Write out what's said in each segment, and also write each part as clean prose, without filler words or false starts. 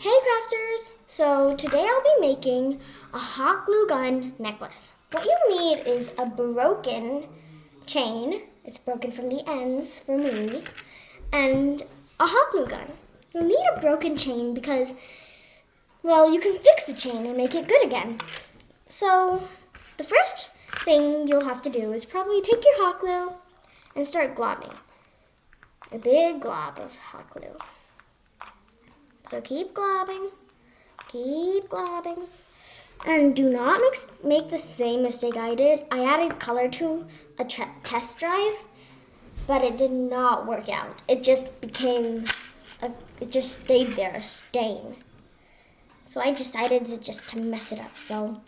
Hey crafters! So today I'll be making a hot glue gun necklace. What you need is a broken chain. It's broken from the ends for me. And a hot glue gun. You'll need a broken chain because, well, you can fix the chain and make it good again. So the first thing you'll have to do is probably take your hot glue and start globbing. A big glob of hot glue. So keep globbing, and do not make the same mistake I did. I added color to a test drive, but it did not work out. It just it just stayed there, a stain. So I decided to mess it up. So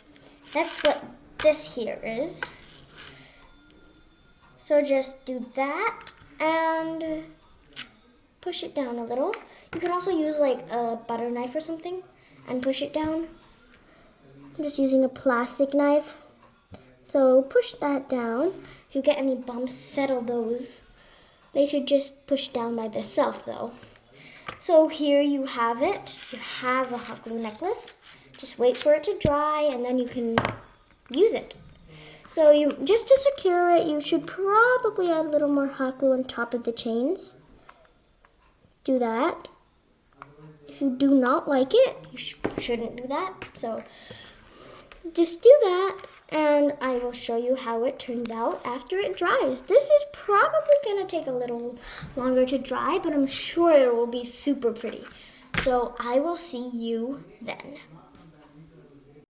that's what this here is. So just do that and push it down a little. You can also use like a butter knife or something and push it down. I'm just using a plastic knife. So push that down. If you get any bumps, settle those. They should just push down by themselves though. So here you have it. You have a hot glue necklace. Just wait for it to dry and then you can use it. So just to secure it, you should probably add a little more hot glue on top of the chains. Do that. If you do not like it, you shouldn't do that. So just do that, and I will show you how it turns out after it dries. This is probably going to take a little longer to dry, but I'm sure it will be super pretty. So I will see you then.